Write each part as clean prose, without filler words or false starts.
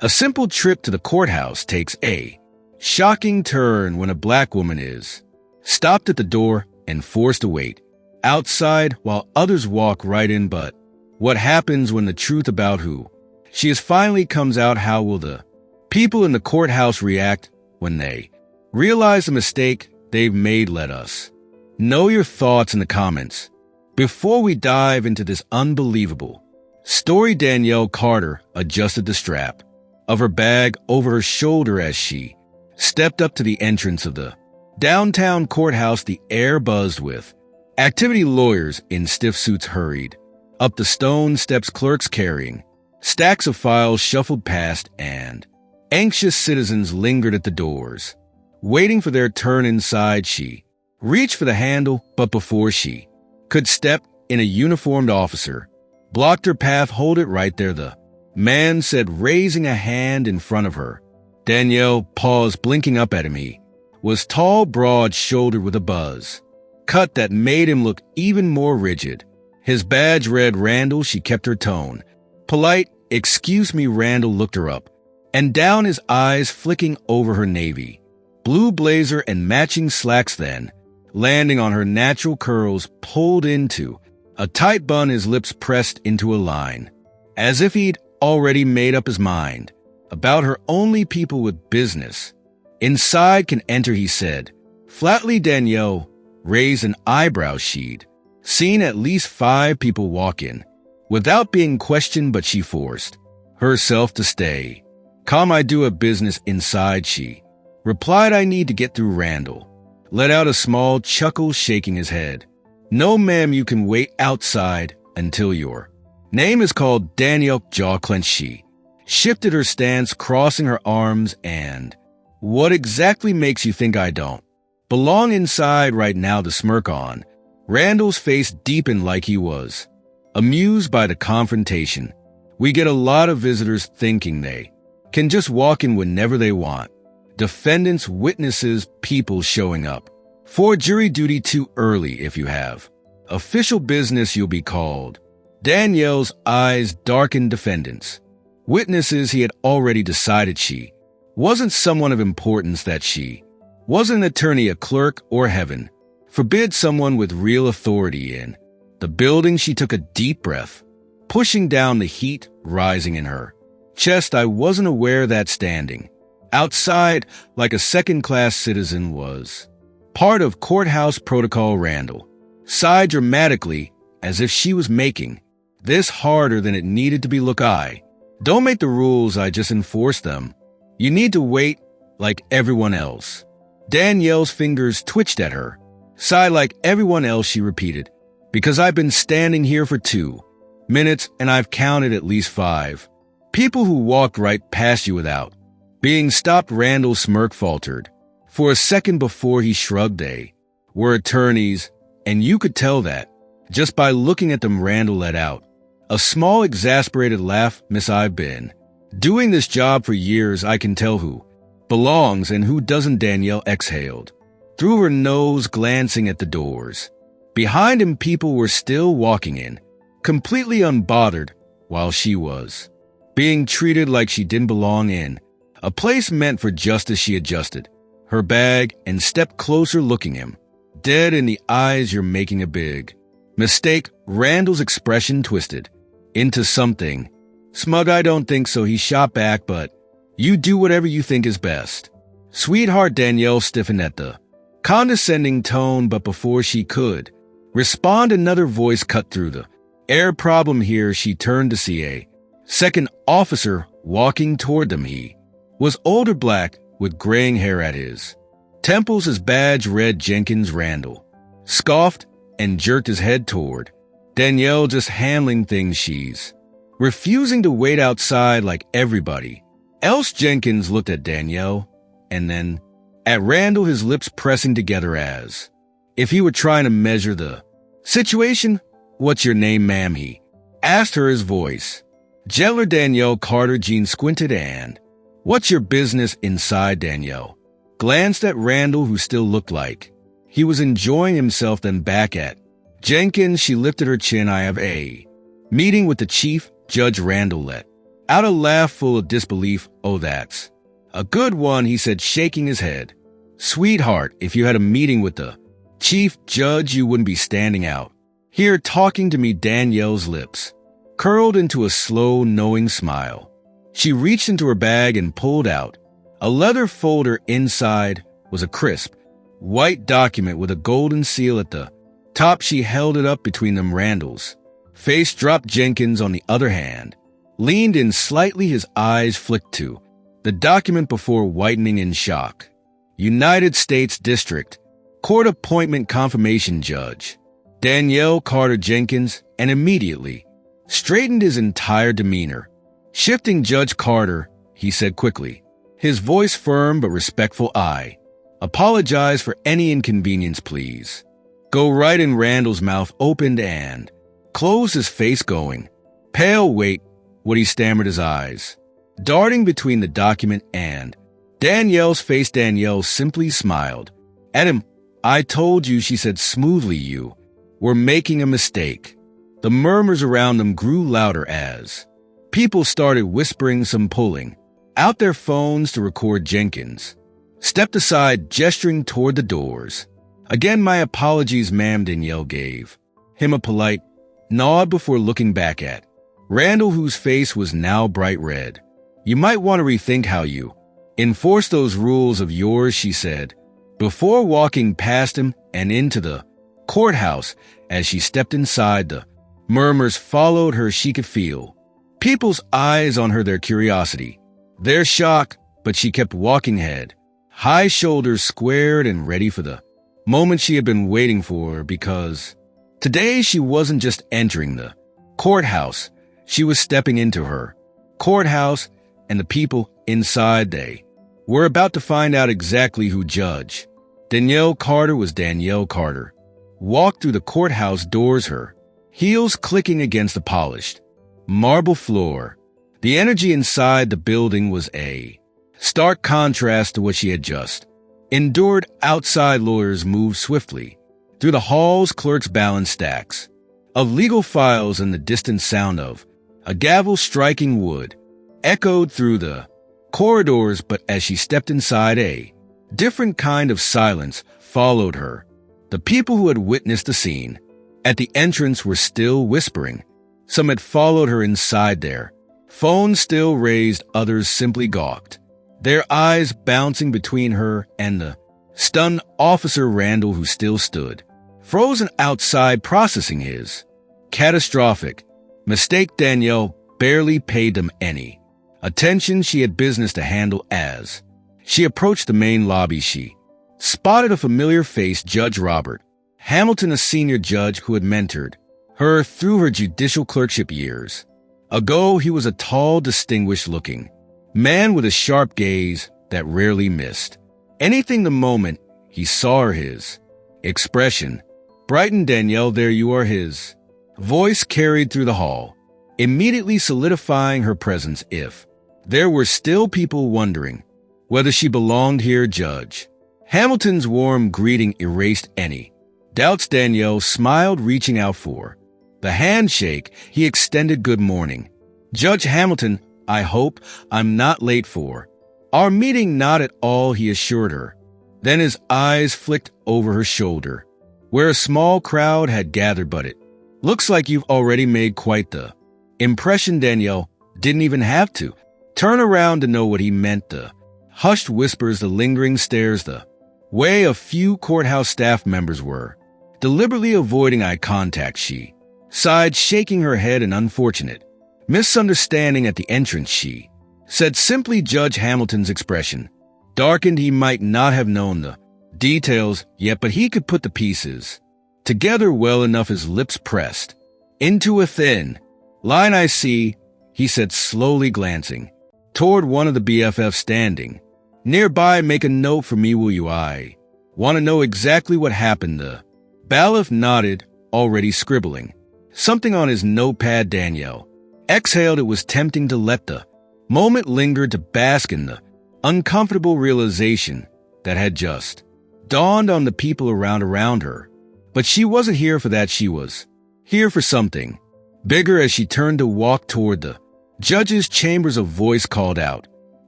A simple trip to the courthouse takes a shocking turn when a black woman is stopped at the door and forced to wait outside while others walk right in. But what happens when the truth about who she is finally comes out? How will the people in the courthouse react when they realize the mistake they've made? Let us know your thoughts in the comments. Before we dive into this unbelievable story, Danielle Carter adjusted the strap of her bag over her shoulder as she stepped up to the entrance of the downtown courthouse. The air buzzed with activity. Lawyers in stiff suits hurried up the stone steps, clerks carrying stacks of files shuffled past, and anxious citizens lingered at the doors, waiting for their turn. Inside, she reached for the handle, but before she could step in, a uniformed officer blocked her path. Hold it right there, the man said, raising a hand in front of her. Danielle paused, blinking up at him. He was tall, broad-shouldered, with a buzz cut that made him look even more rigid. His badge read Randall. She kept her tone polite. Excuse me. Randall looked her up and down, his eyes flicking over her navy blue blazer and matching slacks, then landing on her natural curls pulled into a tight bun, his lips pressed into a line, as if he'd already made up his mind about her. Only people with business inside can enter, he said flatly. Danielle raised an eyebrow. She'd seen at least 5 people walk in without being questioned, but she forced herself to stay calm. I do a business inside, she replied. I need to get through. Randall let out a small chuckle, shaking his head. No, ma'am, you can wait outside until your name is called. Danielle jaw clenched. She shifted her stance, crossing her arms. And what exactly makes you think I don't belong inside right now? The smirk on Randall's face deepened, like he was amused by the confrontation. We get a lot of visitors thinking they can just walk in whenever they want. Defendants, witnesses, people showing up for jury duty too early. If you have official business, you'll be called. Danielle's eyes darkened. Defendants, witnesses. He had already decided she wasn't someone of importance, that she was an attorney, a clerk, or heaven forbid, someone with real authority in the building. She took a deep breath, pushing down the heat rising in her chest. I wasn't aware that standing outside like a second-class citizen was part of courthouse protocol. Randall sighed dramatically, as if she was making this harder than it needed to be. Look, I don't make the rules, I just enforce them. You need to wait like everyone else. Danielle's fingers twitched at her side. Like everyone else, she repeated, because I've been standing here for 2 minutes and I've counted at least 5 people who walked right past you without being stopped. Randall's smirk faltered for a second before he shrugged. They were attorneys, and you could tell that just by looking at them. Randall let out a small, exasperated laugh. Miss, I've been doing this job for years. I can tell who belongs and who doesn't. Danielle exhaled through her nose, glancing at the doors behind him. People were still walking in, completely unbothered, while she was being treated like she didn't belong in a place meant for justice. She adjusted her bag and stepped closer, looking him dead in the eyes. You're making a big mistake. Randall's expression twisted into something smug. I don't think so, he shot back, but you do whatever you think is best. Sweetheart. Danielle stiffened at the condescending tone, but before she could respond, another voice cut through the air. Problem here. She turned to see a second officer walking toward them. He was older, black, with graying hair at his temples. His badge read Jenkins. Randall scoffed and jerked his head toward Danielle, just handling things. She's refusing to wait outside like everybody else. Jenkins looked at Danielle and then at Randall, his lips pressing together as if he were trying to measure the situation. What's your name, ma'am? He asked her, his voice gentler. Danielle Carter. Jean squinted. And what's your business inside? Danielle glanced at Randall, who still looked like he was enjoying himself, then back at Jenkins. She lifted her chin. I have a meeting with the chief, Judge. Randall let Out a laugh full of disbelief. "Oh, that's a good one," he said, shaking his head. "Sweetheart, if you had a meeting with the chief judge, you wouldn't be standing out here talking to me." Danielle's lips curled into a slow, knowing smile. She reached into her bag and pulled out a leather folder. Inside was a crisp, white document with a golden seal at the top. She held it up between them. Randall's face dropped. Jenkins, on the other hand, leaned in slightly. His eyes flicked to the document before whitening in shock. "United States District Court Appointment Confirmation Judge Danielle Carter Jenkins," and immediately straightened his entire demeanor. "Shifting Judge Carter," he said quickly, his voice firm but respectful. "I apologize for any inconvenience, please." "Go right in." Randall's mouth opened and closed, his face going pale. "Wait," what he stammered, his eyes darting between the document and Danielle's face. Danielle simply smiled at him. "I told you," she said smoothly, "you were making a mistake." The murmurs around them grew louder as people started whispering, some pulling out their phones to record. Jenkins stepped aside, gesturing toward the doors. "Again, my apologies, ma'am." Danielle gave him a polite nod before looking back at Randall, whose face was now bright red. "You might want to rethink how you enforce those rules of yours," she said, before walking past him and into the courthouse. As she stepped inside, the murmurs followed her. She could feel people's eyes on her, their curiosity, their shock, but she kept walking ahead, high shoulders squared and ready for the moment she had been waiting for, because today she wasn't just entering the courthouse, she was stepping into her courthouse, and the people inside, they were about to find out exactly who Judge Danielle Carter was. Danielle Carter walked through the courthouse doors, her heels clicking against the polished marble floor. The energy inside the building was a stark contrast to what she had just endured outside. Lawyers moved swiftly through the halls, clerks balanced stacks of legal files, and the distant sound of a gavel striking wood echoed through the corridors. But as she stepped inside, a different kind of silence followed her. The people who had witnessed the scene at the entrance were still whispering. Some had followed her inside, their phones still raised. Others simply gawked, their eyes bouncing between her and the stunned officer. Randall, who still stood frozen outside, processing his catastrophic mistake. Danielle barely paid them any attention. She had business to handle. As she approached the main lobby, she spotted a familiar face, Judge Robert Hamilton, a senior judge who had mentored her through her judicial clerkship years ago. He was a tall, distinguished-looking man with a sharp gaze that rarely missed anything. The moment he saw her, his expression brightened. "Danielle, there you are." His voice carried through the hall, immediately solidifying her presence. If there were still people wondering whether she belonged here, Judge Hamilton's warm greeting erased any doubts. Danielle smiled, reaching out for the handshake he extended. "Good morning, Judge Hamilton. I hope I'm not late for our meeting." "Not at all," he assured her. Then his eyes flicked over her shoulder, where a small crowd had gathered. "But it looks like you've already made quite the impression." Danielle didn't even have to turn around to know what he meant. The hushed whispers, the lingering stares, the way a few courthouse staff members were deliberately avoiding eye contact. She sighed, shaking her head. "An unfortunate misunderstanding at the entrance," she said simply. Judge Hamilton's expression darkened. He might not have known the details yet, but he could put the pieces together well enough. His lips pressed into a thin line. "I see," he said slowly, glancing toward one of the BFFs standing nearby. "Make a note for me, will you? I want to know exactly what happened." The bailiff nodded, already scribbling something on his notepad. Danielle exhaled. It was tempting to let the moment linger, to bask in the uncomfortable realization that had just dawned on the people around her. But she wasn't here for that. She was here for something bigger. As she turned to walk toward the Judge's chambers, a voice called out.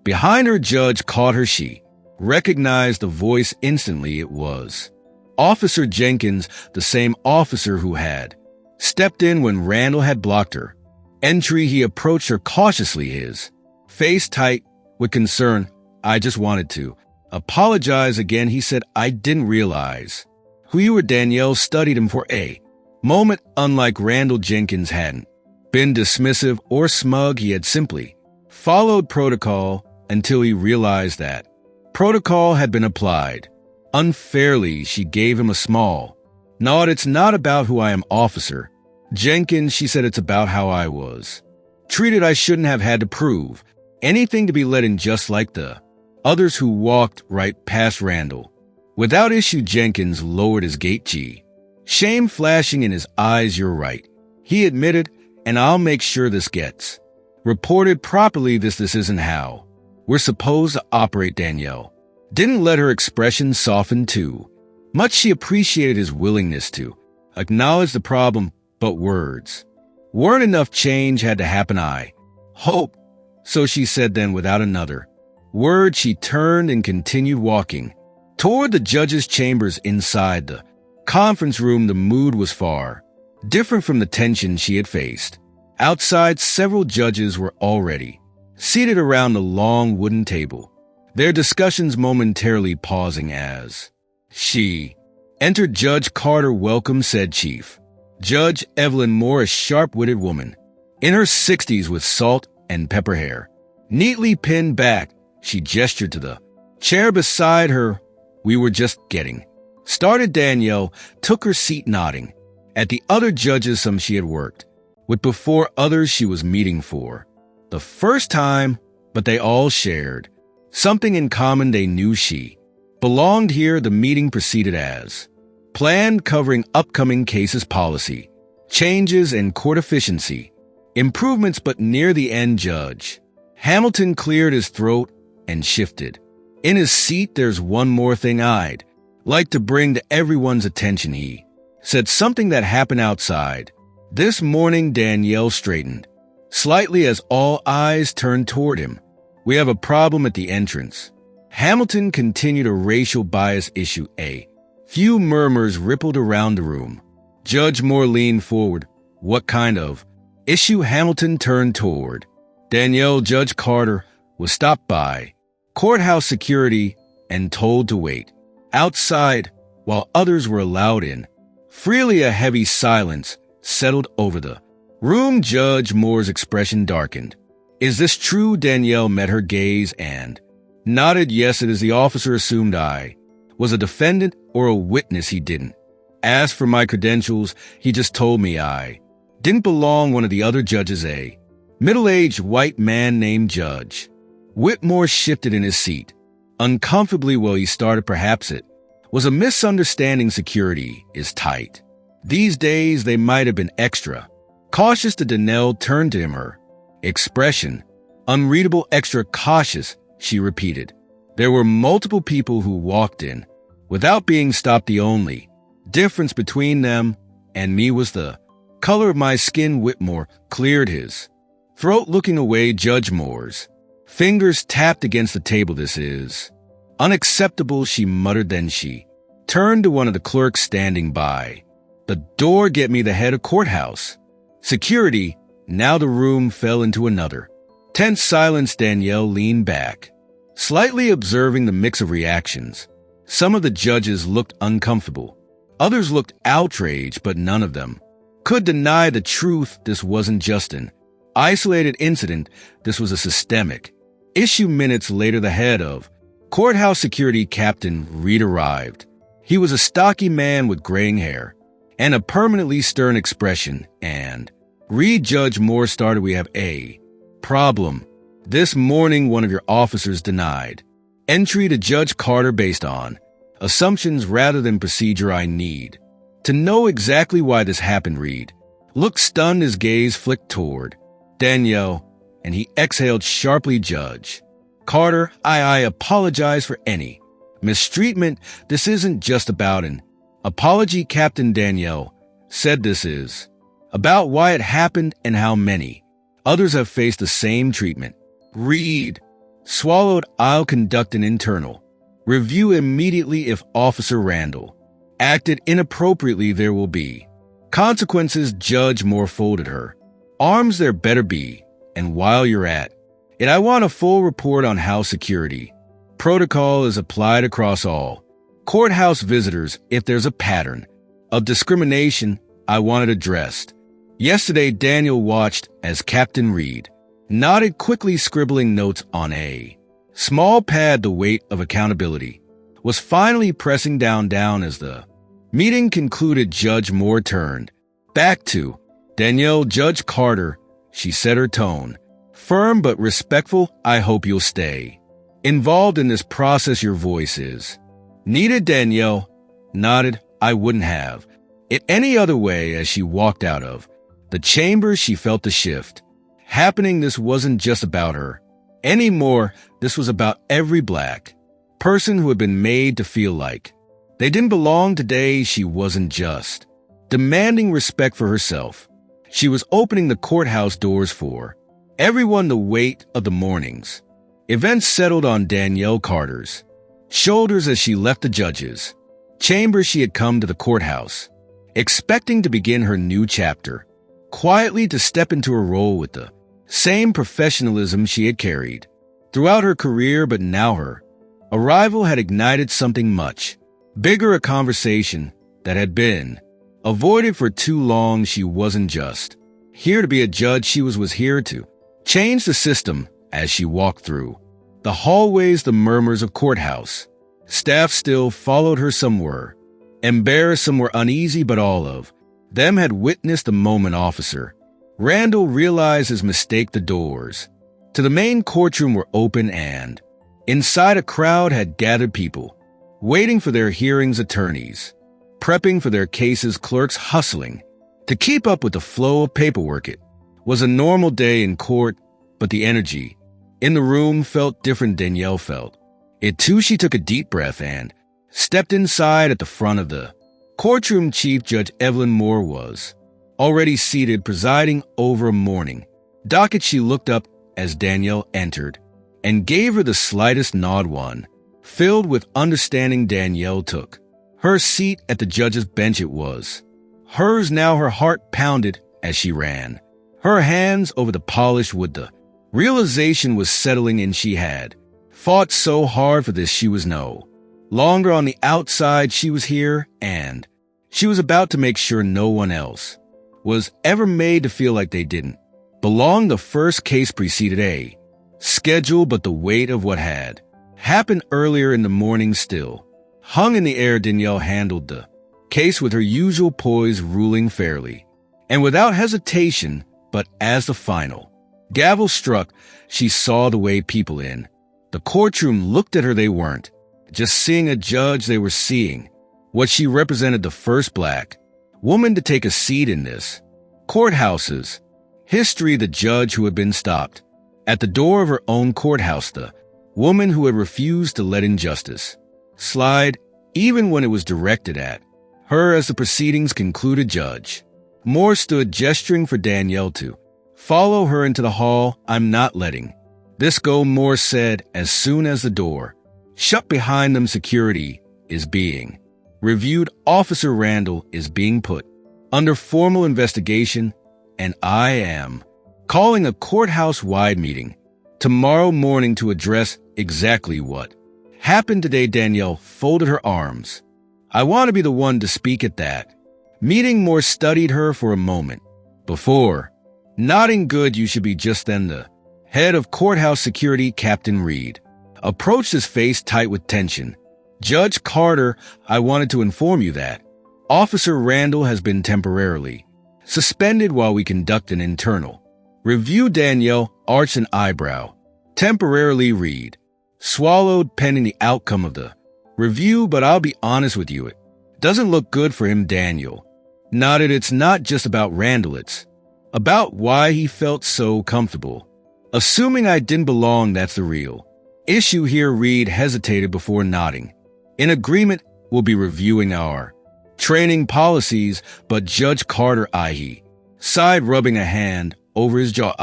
Behind her, Judge caught her. She recognized the voice instantly. It was Officer Jenkins, the same officer who had stepped in when Randall had blocked her entry. He approached her cautiously, his face tight with concern. I just wanted to apologize again, he said. I didn't realize who you were. Danielle studied him for a moment. Unlike Randall, Jenkins hadn't been dismissive or smug. He had simply followed protocol until he realized that protocol had been applied unfairly. She gave him a small nod. It's not about who I am, Officer Jenkins, she said. It's about how I was treated. I shouldn't have had to prove anything to be let in, just like the others who walked right past Randall without issue. Jenkins lowered his gait, shame flashing in his eyes. You're right, he admitted, and I'll make sure this gets reported properly. This isn't how we're supposed to operate. Danielle didn't let her expression soften too much. She appreciated his willingness to acknowledge the problem, but words weren't enough. Change had to happen. I hope so, she said. Then, without another word, she turned and continued walking toward the judge's chambers. Inside the conference room, the mood was far different from the tension she had faced outside. Several judges were already seated around the long wooden table, their discussions momentarily pausing as she entered. Judge Carter, welcome, said Chief Judge Evelyn Moore, a sharp-witted woman in her 60s with salt and pepper hair neatly pinned back. She gestured to the chair beside her. We were just getting started. Danielle took her seat, nodding at the other judges, some she had worked with before, others she was meeting for the first time, but they all shared something in common. They knew she belonged here. The meeting proceeded as planned, covering upcoming cases, policy changes, and court efficiency improvements. But near the end, Judge Hamilton cleared his throat and shifted in his seat. There's one more thing I'd like to bring to everyone's attention, he said. Something that happened outside this morning. Danielle straightened slightly as all eyes turned toward him. We have a problem at the entrance. Hamilton continued. A racial bias issue. A few murmurs rippled around the room. Judge Moore leaned forward. What kind of issue? Hamilton turned toward Danielle. Judge Carter was stopped by courthouse security and told to wait outside while others were allowed in freely. A heavy silence settled over the room. Judge Moore's expression darkened. Is this true? Danielle met her gaze and nodded. Yes, it is. The officer assumed I was a defendant or a witness. He didn't ask for my credentials. He just told me I didn't belong. One of the other judges, a middle-aged white man named Judge Whitmore, shifted in his seat uncomfortably. Well, he started. Perhaps it was a misunderstanding. Security is tight these days. They might have been extra cautious. Danielle turned to him, her expression unreadable. Extra cautious, she repeated. There were multiple people who walked in without being stopped. The only difference between them and me was the color of my skin. Whitmore cleared his throat, looking away. Judge Moore's fingers tapped against the table. This is unacceptable, she muttered. Then she turned to one of the clerks standing by the door. Get me the head of courthouse security. Now the room fell into another tense silence. Danielle leaned back, slightly observing the mix of reactions. Some of the judges looked uncomfortable. Others looked outraged, but none of them could deny the truth. This wasn't just an isolated incident. This was a systemic issue. Minutes later, the head of courthouse security, Captain Reed, arrived. He was a stocky man with graying hair and a permanently stern expression. And Reed, Judge Moore started, we have a problem. This morning, one of your officers denied entry to Judge Carter based on assumptions rather than procedure. I need to know exactly why this happened. Reed looked stunned. His gaze flicked toward Danielle, and he exhaled sharply. Judge Carter, I apologize for any mistreatment. This isn't just about an apology, Captain. Danielle said. This is about why it happened and how many Others have faced the same treatment. Read. Swallowed, I'll conduct an internal review immediately. If Officer Randall acted inappropriately, there will be consequences. Judge Moore folded her arms. There better be. And while you're at it, I want a full report on how security protocol is applied across all courthouse visitors. If there's a pattern of discrimination, I want it addressed. Yesterday, Daniel watched as Captain Reed nodded quickly, scribbling notes on a small pad. The weight of accountability was finally pressing down as the meeting concluded. Judge Moore turned back to Danielle. Judge Carter, she set her tone firm but respectful. I hope you'll stay involved in this process. Your voice is needed. Danielle nodded. I wouldn't have it any other way. As she walked out of the chamber, she felt the shift happening. This wasn't just about her anymore. This was about every Black person who had been made to feel like they didn't belong. Today, she wasn't just demanding respect for herself. She was opening the courthouse doors for everyone. The weight of the morning's events settled on Danielle Carter's shoulders as she left the judge's chamber. She had come to the courthouse expecting to begin her new chapter quietly, to step into a role with the same professionalism she had carried throughout her career. But now her arrival had ignited something much bigger, a conversation that had been avoided for too long. She wasn't just here to be a judge, she was here to change the system. As she walked through the hallways, the murmurs of courthouse staff still followed her. Some were embarrassed, some were uneasy, but all of them had witnessed the moment Officer Randall realized his mistake. The doors to the main courtroom were open, and inside a crowd had gathered, people waiting for their hearings, attorneys prepping for their cases, clerks hustling to keep up with the flow of paperwork. It was a normal day in court, but the energy in the room felt different. Danielle felt it too. She took a deep breath and stepped inside. At the front of the courtroom, Chief Judge Evelyn Moore was already seated, presiding over a morning docket. She looked up as Danielle entered and gave her the slightest nod. One filled with understanding, Danielle took her seat at the judge's bench. It was hers now. Her heart pounded as she ran her hands over the polished wood. The realization was settling in. She had fought so hard for this. She was no longer on the outside. She was here, and she was about to make sure no one else was ever made to feel like they didn't belong. The first case preceded a schedule, but the weight of what had happened earlier in the morning still hung in the air. Danielle handled the case with her usual poise, ruling fairly and without hesitation. But as the final gavel struck, she saw the way people in the courtroom looked at her. They weren't just seeing a judge, they were seeing what she represented, the first Black woman to take a seat in this courthouse's history. The judge who had been stopped at the door of her own courthouse, the woman who had refused to let injustice slide, even when it was directed at her. As the proceedings concluded, Judge Moore stood, gesturing for Danielle to follow her into the hall. I'm not letting this go, Moore said as soon as the door shut behind them. Security is being reviewed. Officer Randall is being put under formal investigation, and I am calling a courthouse-wide meeting tomorrow morning to address exactly what happened today. Danielle folded her arms. I want to be the one to speak at that meeting. Moore studied her for a moment before nodding. Good, you should be. Just then the head of courthouse security, Captain Reed, approached, his face tight with tension. Judge Carter, I wanted to inform you that Officer Randall has been temporarily suspended while we conduct an internal review. Danielle arched an eyebrow. Temporarily, Reed swallowed, pending the outcome of the review. But I'll be honest with you, it doesn't look good for him. Daniel nodded. It's not just about Randall, it's about why he felt so comfortable assuming I didn't belong. That's the real issue here. Reed hesitated before nodding. In agreement, we'll be reviewing our training policies. But Judge Carter, he sighed, rubbing a hand over his jaw.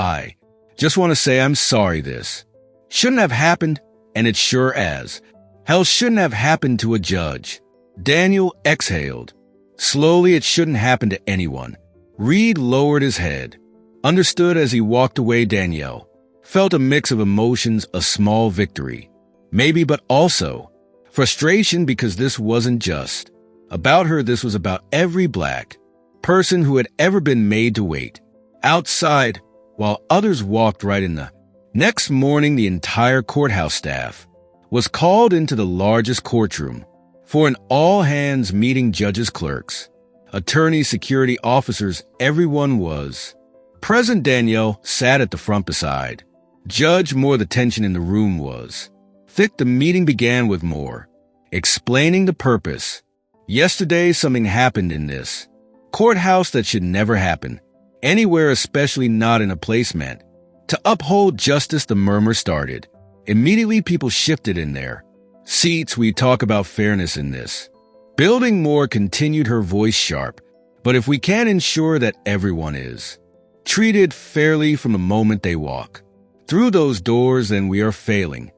Just want to say I'm sorry this shouldn't have happened, and it sure as hell shouldn't have happened to a judge. Daniel exhaled. Slowly, it shouldn't happen to anyone. Reed lowered his head. Understood as he walked away. Danielle felt a mix of emotions, a small victory, maybe, but also frustration because this wasn't just about her. This was about every black person who had ever been made to wait outside while others walked right in. The next morning, the entire courthouse staff was called into the largest courtroom for an all-hands meeting. Judges, clerks, attorneys, security officers, everyone was present. Danielle sat at the front beside Judge Moore. The tension in the room was thick. The meeting began with Moore explaining the purpose. Yesterday, something happened in this courthouse that should never happen anywhere, especially not in a place meant to uphold justice. The murmur started. Immediately, people shifted in their seats. We talk about fairness in this building. Moore continued, her voice sharp. But if we can't ensure that everyone is treated fairly from the moment they walk through those doors, then we are failing.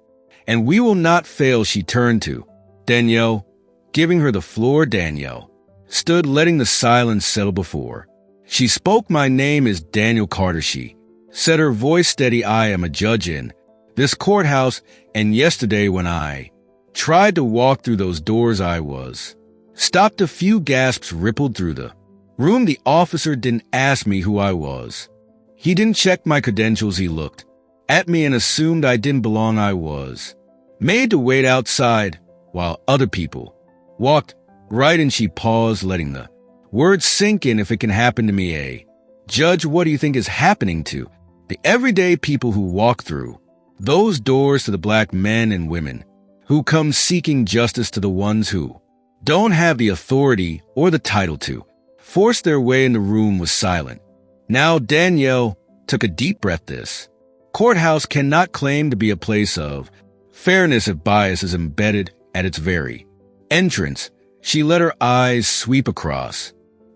And we will not fail. She turned to Danielle, giving her the floor. Danielle stood, letting the silence settle before she spoke. My name is Danielle Carter, she said, her voice steady. I am a judge in this courthouse, and yesterday when I tried to walk through those doors, I was stopped. A few gasps rippled through the room. The officer didn't ask me who I was. He didn't check my credentials. He looked at me and assumed I didn't belong. I was made to wait outside while other people walked right in. She paused, letting the words sink in. If it can happen to me, a judge, what do you think is happening to the everyday people who walk through those doors, to the black men and women who come seeking justice, to the ones who don't have the authority or the title to force their way in? The room was silent. Now Danielle took a deep breath. This courthouse cannot claim to be a place of fairness if bias is embedded at its very entrance. She let her eyes sweep across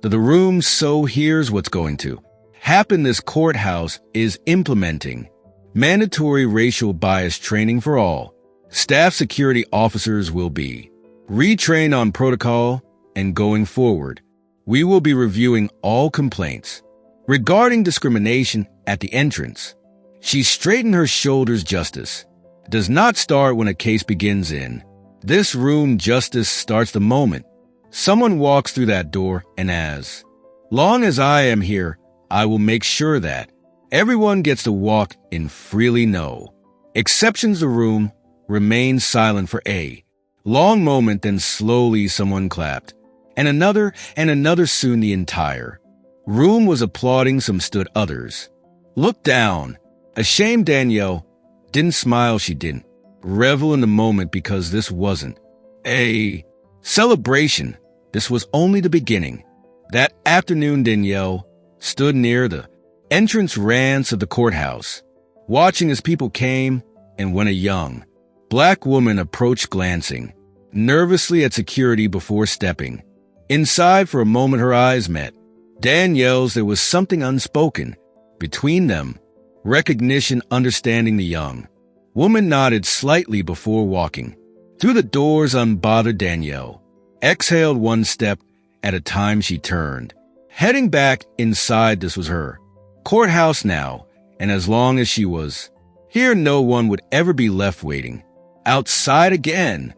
the room. So here's what's going to happen. This courthouse is implementing mandatory racial bias training for all staff. Security officers will be retrained on protocol, and going forward, we will be reviewing all complaints regarding discrimination at the entrance. She straightened her shoulders. Justice does not start when a case begins in this room. Justice starts the moment someone walks through that door, and as long as I am here, I will make sure that everyone gets to walk in freely. No exceptions. The room remained silent for a long moment. Then slowly someone clapped, and another, Soon the entire room was applauding. Some stood, others looked down. Ashamed, Danielle didn't smile. She didn't revel in the moment, because this wasn't a celebration. This was only the beginning. That afternoon, Danielle stood near the entrance ramps of the courthouse, watching as people came and went. A young black woman approached, glancing nervously at security before stepping inside. For a moment, her eyes met Danielle's. There was something unspoken between them. Recognition, understanding. The young woman nodded slightly before walking through the doors. Unbothered, Danielle exhaled, one step at a time. She turned, heading back inside. This was her courthouse now, and as long as she was here, no one would ever be left waiting outside again.